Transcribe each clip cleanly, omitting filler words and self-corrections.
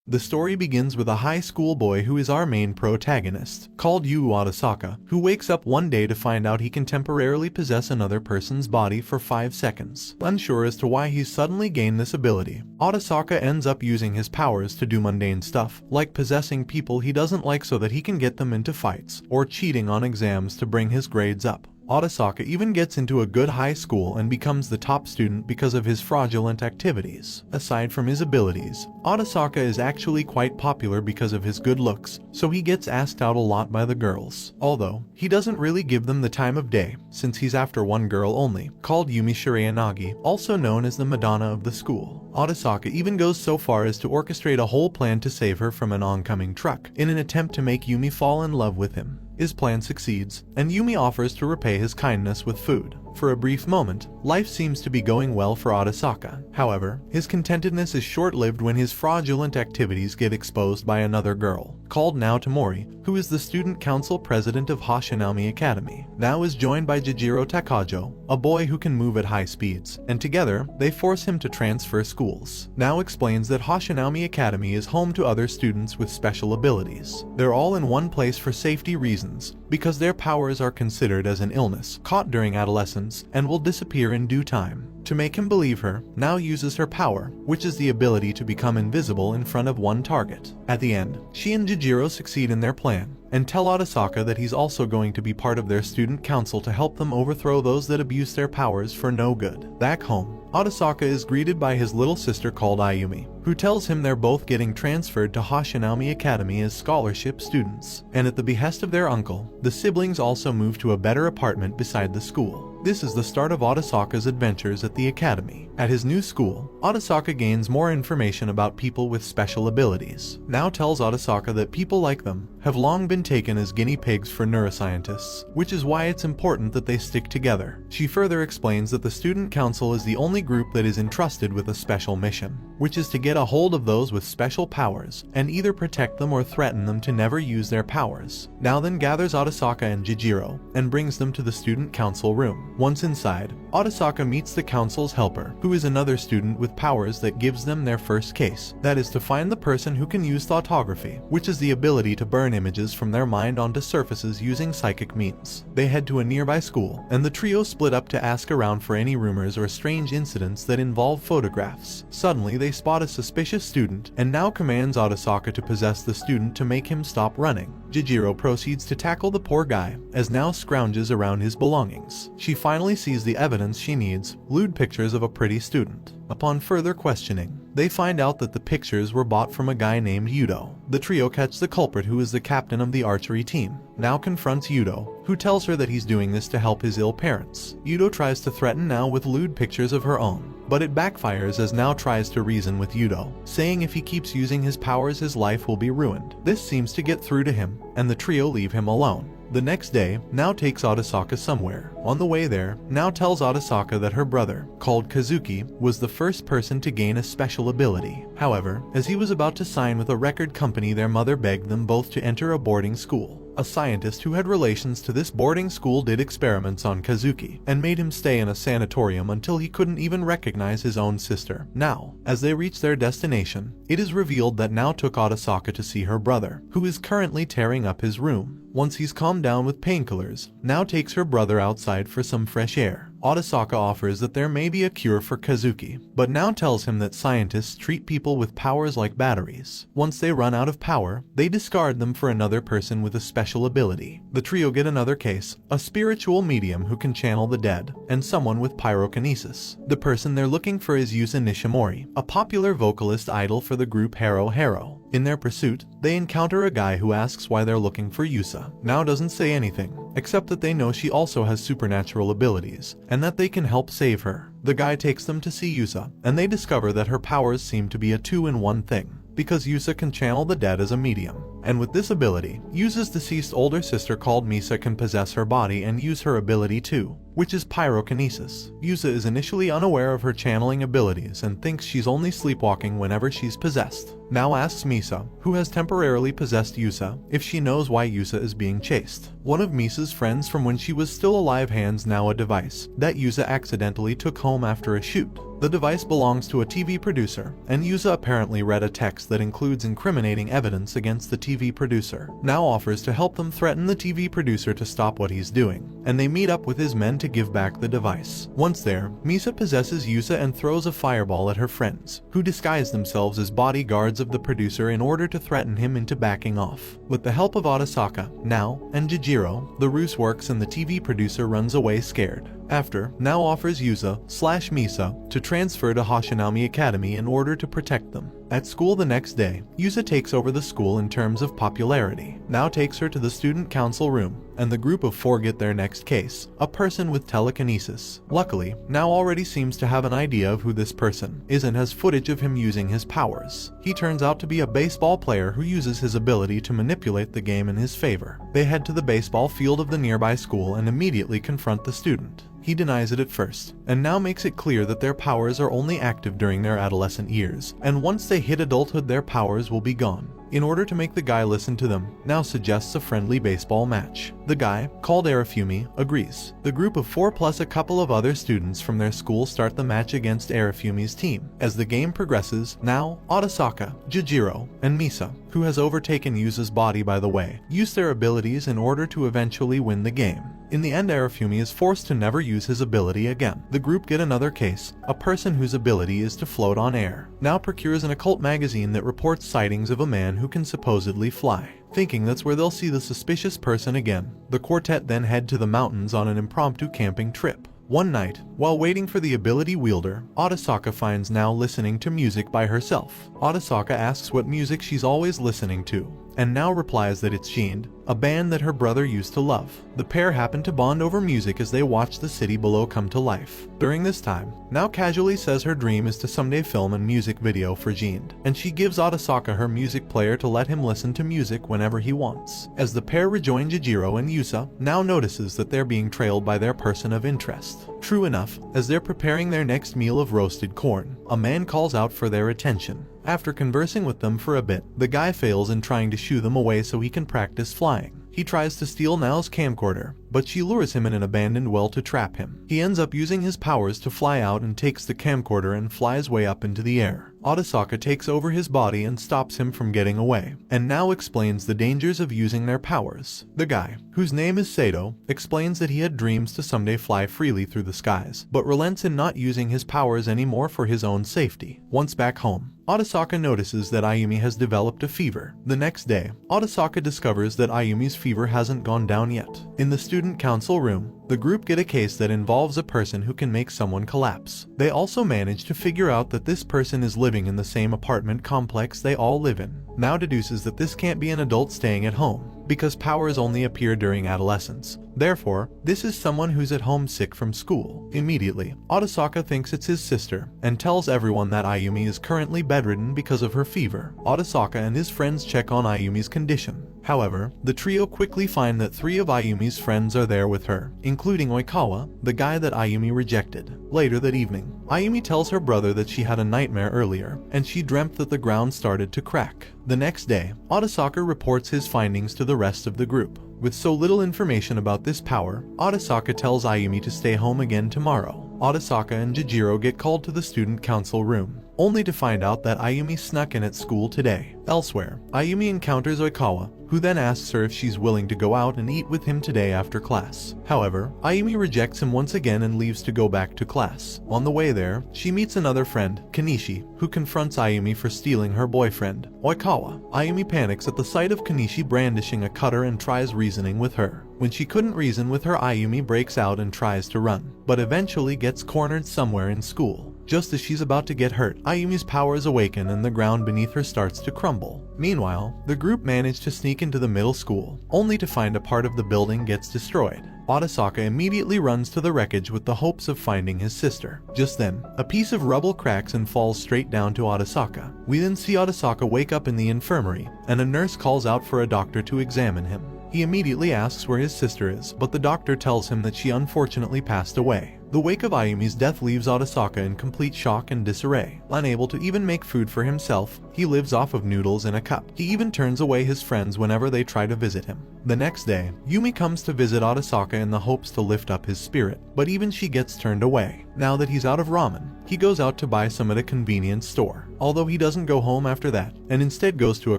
The story begins with a high school boy who is our main protagonist, called Yuu Otosaka, who wakes up one day to find out he can temporarily possess another person's body for 5 seconds. Unsure as to why he's suddenly gained this ability, Otosaka ends up using his powers to do mundane stuff, like possessing people he doesn't like so that he can get them into fights, or cheating on exams to bring his grades up. Otosaka even gets into a good high school and becomes the top student because of his fraudulent activities. Aside from his abilities, Otosaka is actually quite popular because of his good looks, so he gets asked out a lot by the girls. Although, he doesn't really give them the time of day, since he's after one girl only, called Yumi Shirayanagi, also known as the Madonna of the school. Otosaka even goes so far as to orchestrate a whole plan to save her from an oncoming truck, in an attempt to make Yumi fall in love with him. His plan succeeds, and Yumi offers to repay his kindness with food. For a brief moment, life seems to be going well for Otosaka. However, his contentedness is short-lived when his fraudulent activities get exposed by another girl, called Nao Tomori, who is the student council president of Hoshinami Academy. Nao is joined by Jijiro Takajo, a boy who can move at high speeds, and together, they force him to transfer schools. Nao explains that Hoshinami Academy is home to other students with special abilities. They're all in one place for safety reasons, because their powers are considered as an illness caught during adolescence and will disappear in due time. To make him believe her, Nao uses her power, which is the ability to become invisible in front of one target. At the end, she and Jijiro succeed in their plan, and tell Otosaka that he's also going to be part of their student council to help them overthrow those that abuse their powers for no good. Back home, Otosaka is greeted by his little sister called Ayumi, who tells him they're both getting transferred to Hoshinami Academy as scholarship students. And at the behest of their uncle, the siblings also move to a better apartment beside the school. This is the start of Otosaka's adventures at the academy. At his new school, Otosaka gains more information about people with special abilities. Nao tells Otosaka that people like them have long been taken as guinea pigs for neuroscientists, which is why it's important that they stick together. She further explains that the student council is the only group that is entrusted with a special mission, which is to get a hold of those with special powers and either protect them or threaten them to never use their powers. Nao then gathers Otosaka and Jijiro and brings them to the student council room. Once inside, Otosaka meets the council's helper, who is another student with powers that gives them their first case, that is to find the person who can use thoughtography, which is the ability to burn images from their mind onto surfaces using psychic means. They head to a nearby school, and the trio split up to ask around for any rumors or strange incidents that involve photographs. Suddenly, they spot a suspicious student, and Nao commands Otosaka to possess the student to make him stop running. Jijiro proceeds to tackle the poor guy, as Nao scrounges around his belongings. She finally sees the evidence she needs, lewd pictures of a pretty student. Upon further questioning, they find out that the pictures were bought from a guy named Yudo. The trio catch the culprit, who is the captain of the archery team. Nao confronts Yudo, who tells her that he's doing this to help his ill parents. Yudo tries to threaten Nao with lewd pictures of her own, but it backfires as Nao tries to reason with Yudo, saying if he keeps using his powers his life will be ruined. This seems to get through to him, and the trio leave him alone. The next day, Nao takes Otosaka somewhere. On the way there, Nao tells Otosaka that her brother, called Kazuki, was the first person to gain a special ability. However, as he was about to sign with a record company, their mother begged them both to enter a boarding school. A scientist who had relations to this boarding school did experiments on Kazuki and made him stay in a sanatorium until he couldn't even recognize his own sister. Now, as they reach their destination, it is revealed that Nao took Otosaka to see her brother, who is currently tearing up his room. Once he's calmed down with painkillers, Nao takes her brother outside for some fresh air. Otosaka offers that there may be a cure for Kazuki, but Nao tells him that scientists treat people with powers like batteries. Once they run out of power, they discard them for another person with a special ability. The trio get another case, a spiritual medium who can channel the dead, and someone with pyrokinesis. The person they're looking for is Yusa Nishimori, a popular vocalist idol for the group Hero Hero. In their pursuit, they encounter a guy who asks why they're looking for Yusa. Nao doesn't say anything, except that they know she also has supernatural abilities, and that they can help save her. The guy takes them to see Yusa, and they discover that her powers seem to be a two-in-one thing, because Yusa can channel the dead as a medium. And with this ability, Yusa's deceased older sister called Misa can possess her body and use her ability too, which is pyrokinesis. Yusa is initially unaware of her channeling abilities and thinks she's only sleepwalking whenever she's possessed. Nao asks Misa, who has temporarily possessed Yusa, if she knows why Yusa is being chased. One of Misa's friends from when she was still alive hands Nao a device that Yusa accidentally took home after a shoot. The device belongs to a TV producer, and Yusa apparently read a text that includes incriminating evidence against the TV producer. Nao offers to help them threaten the TV producer to stop what he's doing, and they meet up with his men to give back the device. Once there, Misa possesses Yusa and throws a fireball at her friends, who disguise themselves as bodyguards of the producer in order to threaten him into backing off. With the help of Otosaka, Nao, and Jijiro, the ruse works and the TV producer runs away scared. After, Nao offers Yusa/Misa to transfer to Hoshinami Academy in order to protect them. At school the next day, Yusa takes over the school in terms of popularity. Nao takes her to the student council room, and the group of four get their next case, a person with telekinesis. Luckily, Nao already seems to have an idea of who this person is and has footage of him using his powers. He turns out to be a baseball player who uses his ability to manipulate the game in his favor. They head to the baseball field of the nearby school and immediately confront the student. He denies it at first, and now makes it clear that their powers are only active during their adolescent years, and once they hit adulthood their powers will be gone. In order to make the guy listen to them, Nao suggests a friendly baseball match. The guy, called Arifumi, agrees. The group of four plus a couple of other students from their school start the match against Arifumi's team. As the game progresses, Nao, Otosaka, Jijiro, and Misa, who has overtaken Yusa's body by the way, use their abilities in order to eventually win the game. In the end, Arifumi is forced to never use his ability again. The group get another case, a person whose ability is to float on air. Nao procures an occult magazine that reports sightings of a man who can supposedly fly. Thinking that's where they'll see the suspicious person again, the quartet then head to the mountains on an impromptu camping trip. One night, while waiting for the ability wielder, Otosaka finds Nao listening to music by herself. Otosaka asks what music she's always listening to, and Nao replies that it's Jind, a band that her brother used to love. The pair happen to bond over music as they watch the city below come to life. During this time, Nao casually says her dream is to someday film a music video for Jind, and she gives Otosaka her music player to let him listen to music whenever he wants. As the pair rejoin Jijiro and Yusa, Nao notices that they're being trailed by their person of interest. True enough, as they're preparing their next meal of roasted corn, a man calls out for their attention. After conversing with them for a bit, the guy fails in trying to shoo them away so he can practice flying. He tries to steal Nao's camcorder, but she lures him in an abandoned well to trap him. He ends up using his powers to fly out and takes the camcorder and flies way up into the air. Otosaka takes over his body and stops him from getting away, and Nao explains the dangers of using their powers. The guy, whose name is Sato, explains that he had dreams to someday fly freely through the skies, but relents in not using his powers anymore for his own safety. Once back home, Otosaka notices that Ayumi has developed a fever. The next day, Otosaka discovers that Ayumi's fever hasn't gone down yet. In the student council room, the group get a case that involves a person who can make someone collapse. They also manage to figure out that this person is living in the same apartment complex they all live in. Nao deduces that this can't be an adult staying at home, because powers only appear during adolescence. Therefore, this is someone who's at home sick from school. Immediately, Otosaka thinks it's his sister, and tells everyone that Ayumi is currently bedridden because of her fever. Otosaka and his friends check on Ayumi's condition. However, the trio quickly find that 3 of Ayumi's friends are there with her, including Oikawa, the guy that Ayumi rejected. Later that evening, Ayumi tells her brother that she had a nightmare earlier, and she dreamt that the ground started to crack. The next day, Otosaka reports his findings to the rest of the group. With so little information about this power, Otosaka tells Ayumi to stay home again tomorrow. Otosaka and Jijiro get called to the student council room, only to find out that Ayumi snuck in at school today. Elsewhere, Ayumi encounters Oikawa, who then asks her if she's willing to go out and eat with him today after class. However, Ayumi rejects him once again and leaves to go back to class. On the way there, she meets another friend, Kanishi, who confronts Ayumi for stealing her boyfriend, Oikawa. Ayumi panics at the sight of Kanishi brandishing a cutter and tries reasoning with her. When she couldn't reason with her, Ayumi breaks out and tries to run, but eventually gets cornered somewhere in school. Just as she's about to get hurt, Ayumi's powers awaken and the ground beneath her starts to crumble. Meanwhile, the group manage to sneak into the middle school, only to find a part of the building gets destroyed. Otosaka immediately runs to the wreckage with the hopes of finding his sister. Just then, a piece of rubble cracks and falls straight down to Otosaka. We then see Otosaka wake up in the infirmary, and a nurse calls out for a doctor to examine him. He immediately asks where his sister is, but the doctor tells him that she unfortunately passed away. The wake of Ayumi's death leaves Otosaka in complete shock and disarray. Unable to even make food for himself, he lives off of noodles in a cup. He even turns away his friends whenever they try to visit him. The next day, Yumi comes to visit Otosaka in the hopes to lift up his spirit, but even she gets turned away. Now that he's out of ramen, he goes out to buy some at a convenience store. Although he doesn't go home after that, and instead goes to a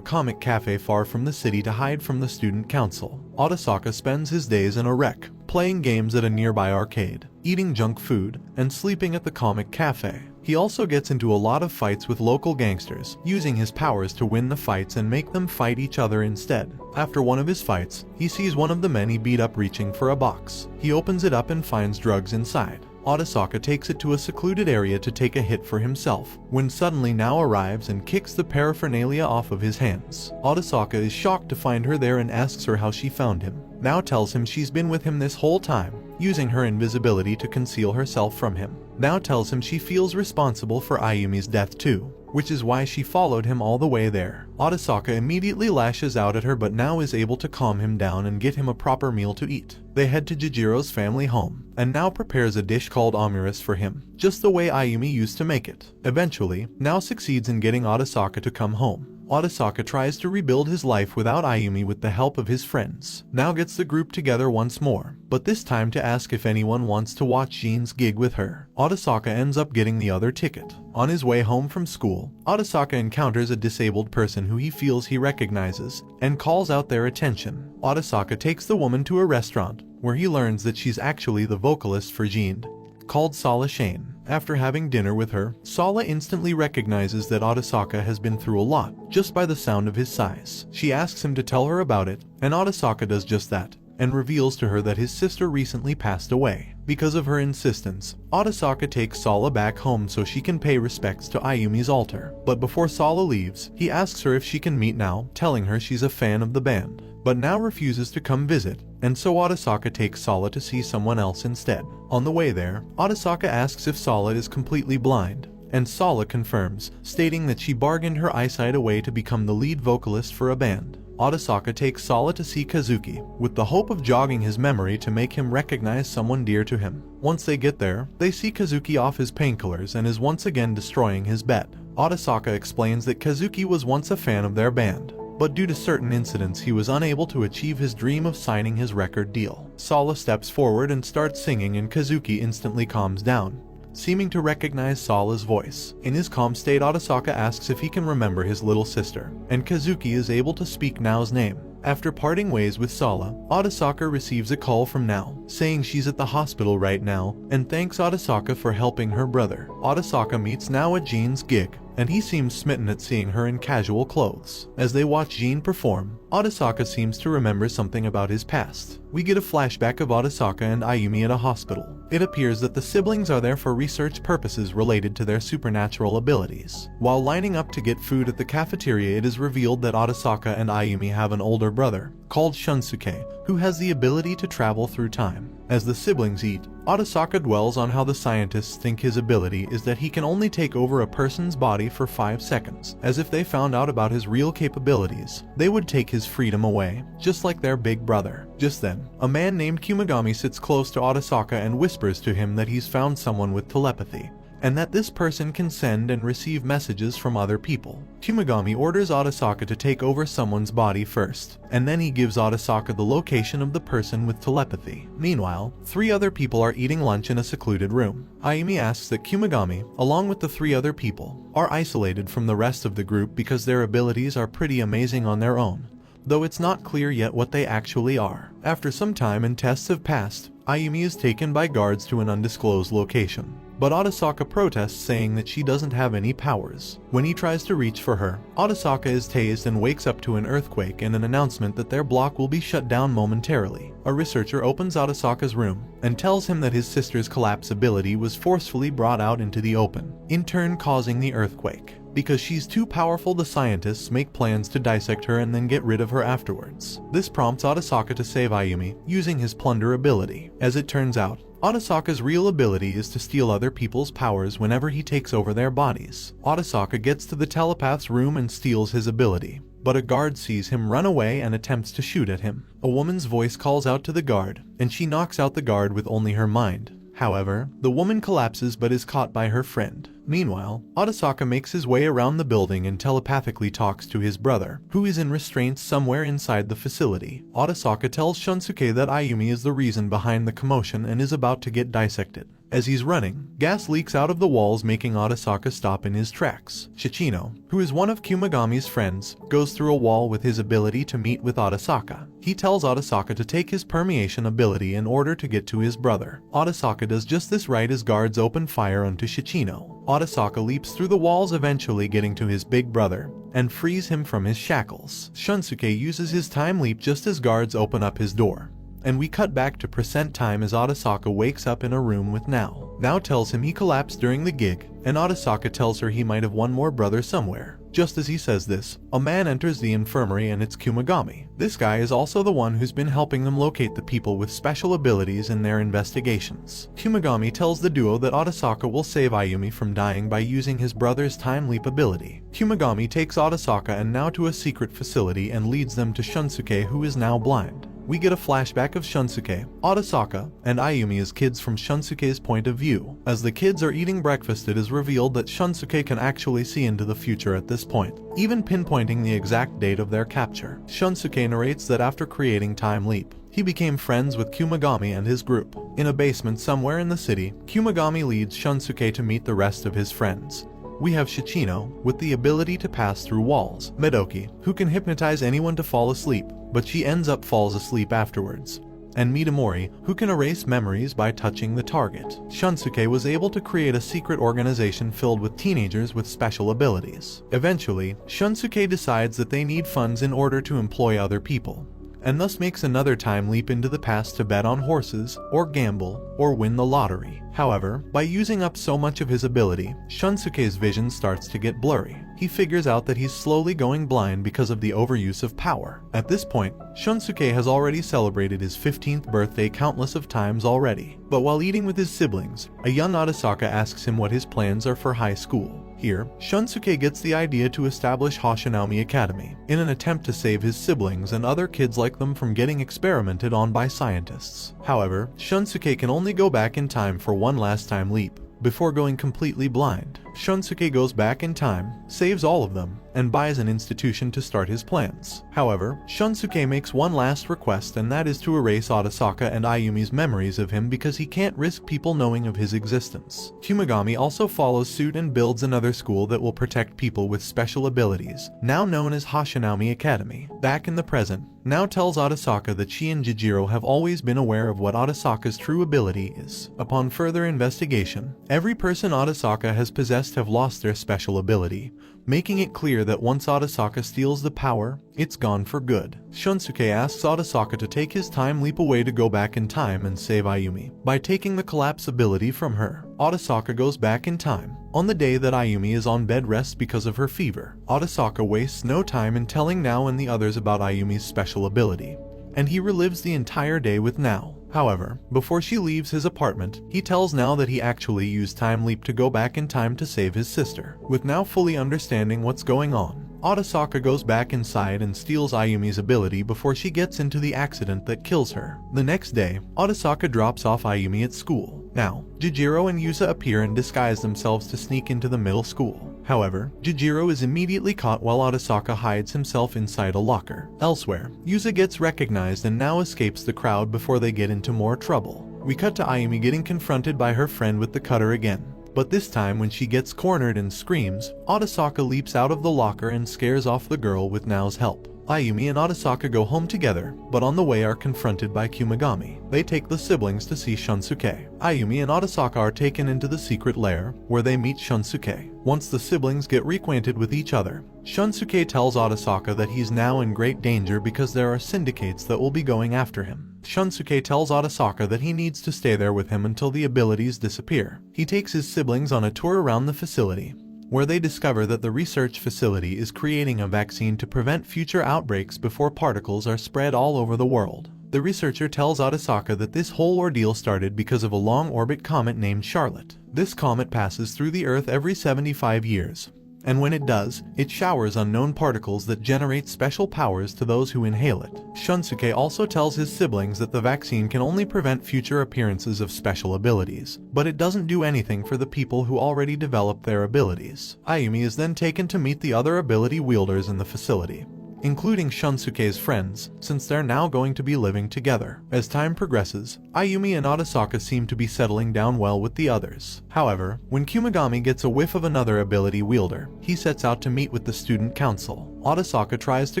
comic cafe far from the city to hide from the student council. Otosaka spends his days in a wreck, playing games at a nearby arcade, eating junk food, and sleeping at the comic cafe. He also gets into a lot of fights with local gangsters, using his powers to win the fights and make them fight each other instead. After one of his fights, he sees one of the men he beat up reaching for a box. He opens it up and finds drugs inside. Otosaka takes it to a secluded area to take a hit for himself, when suddenly Nao arrives and kicks the paraphernalia off of his hands. Otosaka is shocked to find her there and asks her how she found him. Nao tells him she's been with him this whole time, using her invisibility to conceal herself from him. Nao tells him she feels responsible for Ayumi's death too, which is why she followed him all the way there. Otosaka immediately lashes out at her, but Nao is able to calm him down and get him a proper meal to eat. They head to Jijiro's family home, and Nao prepares a dish called omuris for him, just the way Ayumi used to make it. Eventually, Nao succeeds in getting Otosaka to come home. Otosaka tries to rebuild his life without Ayumi with the help of his friends. Nao gets the group together once more, but this time to ask if anyone wants to watch Jin's gig with her. Otosaka ends up getting the other ticket. On his way home from school, Otosaka encounters a disabled person who he feels he recognizes, and calls out their attention. Otosaka takes the woman to a restaurant, where he learns that she's actually the vocalist for Jin, called Sala Shane. After having dinner with her, Sala instantly recognizes that Otosaka has been through a lot, just by the sound of his sighs. She asks him to tell her about it, and Otosaka does just that, and reveals to her that his sister recently passed away. Because of her insistence, Otosaka takes Sala back home so she can pay respects to Ayumi's altar. But before Sala leaves, he asks her if she can meet Nao, telling her she's a fan of the band. But Nao refuses to come visit, and so Otosaka takes Sala to see someone else instead. On the way there, Otosaka asks if Sala is completely blind, and Sala confirms, stating that she bargained her eyesight away to become the lead vocalist for a band. Otosaka takes Sala to see Kazuki, with the hope of jogging his memory to make him recognize someone dear to him. Once they get there, they see Kazuki off his painkillers and is once again destroying his bet. Otosaka explains that Kazuki was once a fan of their band, but due to certain incidents he was unable to achieve his dream of signing his record deal. Sala steps forward and starts singing, and Kazuki instantly calms down, seeming to recognize Sala's voice. In his calm state, Otosaka asks if he can remember his little sister, and Kazuki is able to speak Nao's name. After parting ways with Sala, Otosaka receives a call from Nao, saying she's at the hospital right now, and thanks Otosaka for helping her brother. Otosaka meets Nao at Jin's gig, and he seems smitten at seeing her in casual clothes. As they watch Jin perform, Otosaka seems to remember something about his past. We get a flashback of Otosaka and Ayumi at a hospital. It appears that the siblings are there for research purposes related to their supernatural abilities. While lining up to get food at the cafeteria, it is revealed that Otosaka and Ayumi have an older brother, called Shunsuke, who has the ability to travel through time. As the siblings eat, Otosaka dwells on how the scientists think his ability is that he can only take over a person's body for 5 seconds. As if they found out about his real capabilities, they would take his freedom away, just like their big brother. Just then, a man named Kumagami sits close to Otosaka and whispers to him that he's found someone with telepathy, and that this person can send and receive messages from other people. Kumagami orders Otosaka to take over someone's body first, and then he gives Otosaka the location of the person with telepathy. Meanwhile, 3 other people are eating lunch in a secluded room. Ayumi asks that Kumagami, along with the 3 other people, are isolated from the rest of the group because their abilities are pretty amazing on their own, though it's not clear yet what they actually are. After some time and tests have passed, Ayumi is taken by guards to an undisclosed location, but Otosaka protests, saying that she doesn't have any powers. When he tries to reach for her, Otosaka is tased and wakes up to an earthquake and an announcement that their block will be shut down momentarily. A researcher opens Otosaka's room and tells him that his sister's collapse ability was forcefully brought out into the open, in turn causing the earthquake. Because she's too powerful, the scientists make plans to dissect her and then get rid of her afterwards. This prompts Otosaka to save Ayumi, using his plunder ability. As it turns out, Otosaka's real ability is to steal other people's powers whenever he takes over their bodies. Otosaka gets to the telepath's room and steals his ability, but a guard sees him run away and attempts to shoot at him. A woman's voice calls out to the guard, and she knocks out the guard with only her mind. However, the woman collapses but is caught by her friend. Meanwhile, Otosaka makes his way around the building and telepathically talks to his brother, who is in restraints somewhere inside the facility. Otosaka tells Shunsuke that Ayumi is the reason behind the commotion and is about to get dissected. As he's running, gas leaks out of the walls, making Otosaka stop in his tracks. Shichino, who is one of Kumagami's friends, goes through a wall with his ability to meet with Otosaka. He tells Otosaka to take his permeation ability in order to get to his brother. Otosaka does just this right as guards open fire onto Shichino. Otosaka leaps through the walls, eventually getting to his big brother, and frees him from his shackles. Shunsuke uses his time leap just as guards open up his door. And we cut back to present time as Otosaka wakes up in a room with Nao. Nao tells him he collapsed during the gig, and Otosaka tells her he might have one more brother somewhere. Just as he says this, a man enters the infirmary and it's Kumagami. This guy is also the one who's been helping them locate the people with special abilities in their investigations. Kumagami tells the duo that Otosaka will save Ayumi from dying by using his brother's time leap ability. Kumagami takes Otosaka and Nao to a secret facility and leads them to Shunsuke, who is now blind. We get a flashback of Shunsuke, Otosaka, and Ayumi as kids from Shunsuke's point of view. As the kids are eating breakfast, it is revealed that Shunsuke can actually see into the future at this point, even pinpointing the exact date of their capture. Shunsuke narrates that after creating Time Leap, he became friends with Kumagami and his group. In a basement somewhere in the city, Kumagami leads Shunsuke to meet the rest of his friends. We have Shichino, with the ability to pass through walls, Medoki, who can hypnotize anyone to fall asleep, but she ends up falls asleep afterwards, and Midamori, who can erase memories by touching the target. Shunsuke was able to create a secret organization filled with teenagers with special abilities. Eventually, Shunsuke decides that they need funds in order to employ other people, and thus makes another time leap into the past to bet on horses, or gamble, or win the lottery. However, by using up so much of his ability, Shunsuke's vision starts to get blurry. He figures out that he's slowly going blind because of the overuse of power. At this point, Shunsuke has already celebrated his 15th birthday countless of times already. But while eating with his siblings, a young Otosaka asks him what his plans are for high school. Here, Shunsuke gets the idea to establish Hashinaumi Academy, in an attempt to save his siblings and other kids like them from getting experimented on by scientists. However, Shunsuke can only go back in time for one last time leap, before going completely blind. Shunsuke goes back in time, saves all of them, and buys an institution to start his plans. However, Shunsuke makes one last request, and that is to erase Otosaka and Ayumi's memories of him because he can't risk people knowing of his existence. Kumagami also follows suit and builds another school that will protect people with special abilities, now known as Hashinaumi Academy. Back in the present, Nao tells Otosaka that she and Jijiro have always been aware of what Otosaka's true ability is. Upon further investigation, every person Otosaka has possessed have lost their special ability, making it clear that once Otosaka steals the power, it's gone for good. Shunsuke asks Otosaka to take his time leap away to go back in time and save Ayumi. By taking the collapse ability from her, Otosaka goes back in time. On the day that Ayumi is on bed rest because of her fever, Otosaka wastes no time in telling Nao and the others about Ayumi's special ability, and he relives the entire day with Nao. However, before she leaves his apartment, he tells Nao that he actually used Time Leap to go back in time to save his sister. With Nao fully understanding what's going on, Otosaka goes back inside and steals Ayumi's ability before she gets into the accident that kills her. The next day, Otosaka drops off Ayumi at school. Now, Jijiro and Yusa appear and disguise themselves to sneak into the middle school. However, Jijiro is immediately caught while Otosaka hides himself inside a locker. Elsewhere, Yusa gets recognized and now escapes the crowd before they get into more trouble. We cut to Ayumi getting confronted by her friend with the cutter again. But this time when she gets cornered and screams, Otosaka leaps out of the locker and scares off the girl with Nao's help. Ayumi and Otosaka go home together, but on the way are confronted by Kumagami. They take the siblings to see Shunsuke. Ayumi and Otosaka are taken into the secret lair, where they meet Shunsuke. Once the siblings get reacquainted with each other, Shunsuke tells Otosaka that he's now in great danger because there are syndicates that will be going after him. Shunsuke tells Otosaka that he needs to stay there with him until the abilities disappear. He takes his siblings on a tour around the facility, where they discover that the research facility is creating a vaccine to prevent future outbreaks before particles are spread all over the world. The researcher tells Otosaka that this whole ordeal started because of a long-orbit comet named Charlotte. This comet passes through the Earth every 75 years, and when it does, it showers unknown particles that generate special powers to those who inhale it. Shunsuke also tells his siblings that the vaccine can only prevent future appearances of special abilities, but it doesn't do anything for the people who already developed their abilities. Ayumi is then taken to meet the other ability wielders in the facility, including Shunsuke's friends, since they're now going to be living together. As time progresses, Ayumi and Otosaka seem to be settling down well with the others. However, when Kumagami gets a whiff of another ability wielder, he sets out to meet with the student council. Otosaka tries to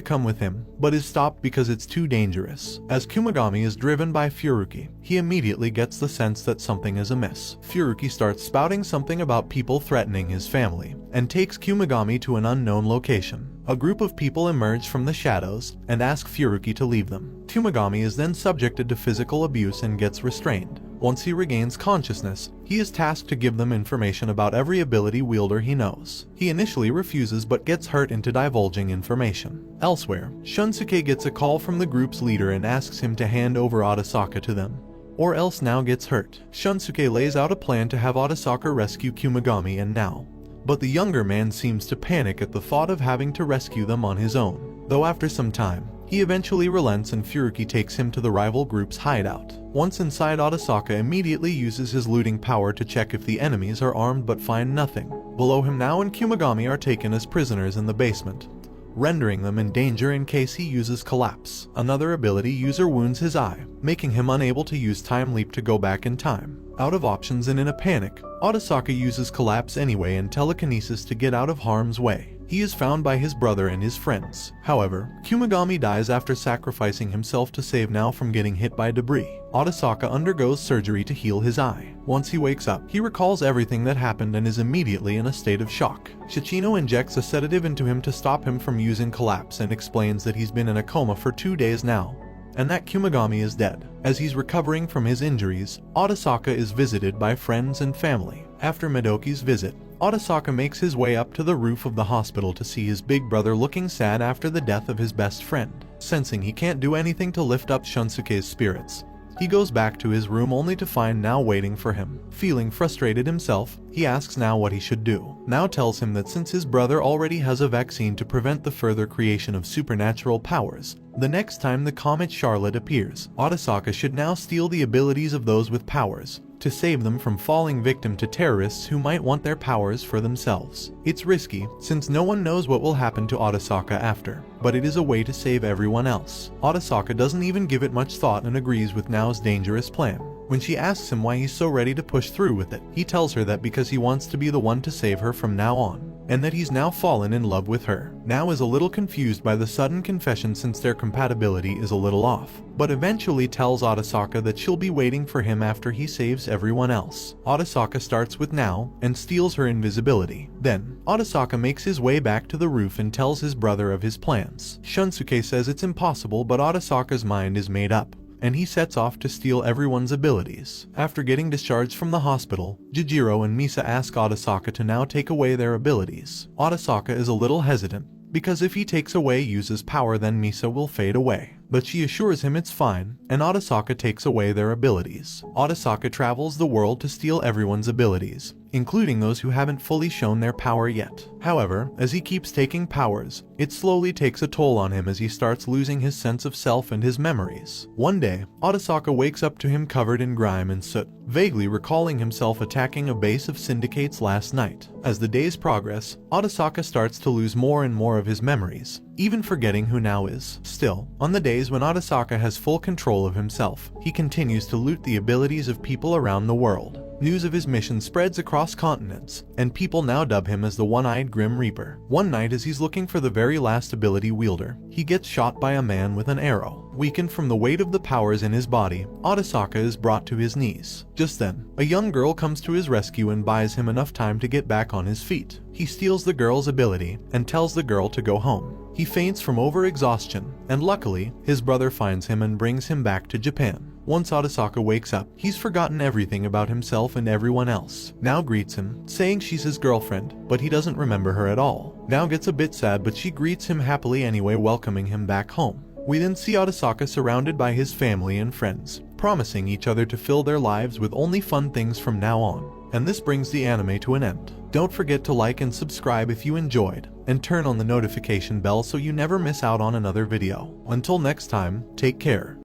come with him, but is stopped because it's too dangerous. As Kumagami is driven by Furuki, he immediately gets the sense that something is amiss. Furuki starts spouting something about people threatening his family, and takes Kumagami to an unknown location. A group of people emerge from the shadows and ask Furuki to leave them. Kumagami is then subjected to physical abuse and gets restrained. Once he regains consciousness, he is tasked to give them information about every ability wielder he knows. He initially refuses but gets hurt into divulging information. Elsewhere, Shunsuke gets a call from the group's leader and asks him to hand over Otosaka to them, or else Nao gets hurt. Shunsuke lays out a plan to have Otosaka rescue Kumagami and Nao, but the younger man seems to panic at the thought of having to rescue them on his own. Though after some time, he eventually relents and Furuki takes him to the rival group's hideout. Once inside, Otosaka immediately uses his looting power to check if the enemies are armed but find nothing. Below him, Nao and Kumagami are taken as prisoners in the basement, rendering them in danger in case he uses collapse. Another ability user wounds his eye, making him unable to use time leap to go back in time. Out of options and in a panic, Otosaka uses collapse anyway and telekinesis to get out of harm's way. He is found by his brother and his friends. However, Kumagami dies after sacrificing himself to save Nao from getting hit by debris. Otosaka undergoes surgery to heal his eye. Once he wakes up, he recalls everything that happened and is immediately in a state of shock. Shichino injects a sedative into him to stop him from using collapse and explains that he's been in a coma for 2 days now, and that Kumagami is dead. As he's recovering from his injuries, Otosaka is visited by friends and family. After Madoki's visit, Otosaka makes his way up to the roof of the hospital to see his big brother looking sad after the death of his best friend. Sensing he can't do anything to lift up Shunsuke's spirits, he goes back to his room only to find Nao waiting for him. Feeling frustrated himself, he asks Nao what he should do. Nao tells him that since his brother already has a vaccine to prevent the further creation of supernatural powers, the next time the comet Charlotte appears, Otosaka should now steal the abilities of those with powers, to save them from falling victim to terrorists who might want their powers for themselves. It's risky, since no one knows what will happen to Otosaka after, but it is a way to save everyone else. Otosaka doesn't even give it much thought and agrees with Nao's dangerous plan. When she asks him why he's so ready to push through with it, he tells her that because he wants to be the one to save her from now on, and that he's now fallen in love with her. Nao is a little confused by the sudden confession since their compatibility is a little off, but eventually tells Otosaka that she'll be waiting for him after he saves everyone else. Otosaka starts with Nao and steals her invisibility. Then, Otosaka makes his way back to the roof and tells his brother of his plans. Shunsuke says it's impossible, but Otosaka's mind is made up, and he sets off to steal everyone's abilities. After getting discharged from the hospital, Jijiro and Misa ask Otosaka to now take away their abilities. Otosaka is a little hesitant, because if he takes away Yusa's power then Misa will fade away. But she assures him it's fine, and Otosaka takes away their abilities. Otosaka travels the world to steal everyone's abilities, including those who haven't fully shown their power yet. However, as he keeps taking powers, it slowly takes a toll on him as he starts losing his sense of self and his memories. One day, Otosaka wakes up to him covered in grime and soot, vaguely recalling himself attacking a base of syndicates last night. As the days progress, Otosaka starts to lose more and more of his memories, even forgetting who Nao is. Still, on the days when Otosaka has full control of himself, he continues to loot the abilities of people around the world. News of his mission spreads across continents, and people now dub him as the One-Eyed Grim Reaper. One night as he's looking for the very last ability wielder, he gets shot by a man with an arrow. Weakened from the weight of the powers in his body, Otosaka is brought to his knees. Just then, a young girl comes to his rescue and buys him enough time to get back on his feet. He steals the girl's ability and tells the girl to go home. He faints from overexhaustion, and luckily, his brother finds him and brings him back to Japan. Once Otosaka wakes up, he's forgotten everything about himself and everyone else. Nao greets him, saying she's his girlfriend, but he doesn't remember her at all. Nao gets a bit sad, but she greets him happily anyway, welcoming him back home. We then see Otosaka surrounded by his family and friends, promising each other to fill their lives with only fun things from now on. And this brings the anime to an end. Don't forget to like and subscribe if you enjoyed, and turn on the notification bell so you never miss out on another video. Until next time, take care.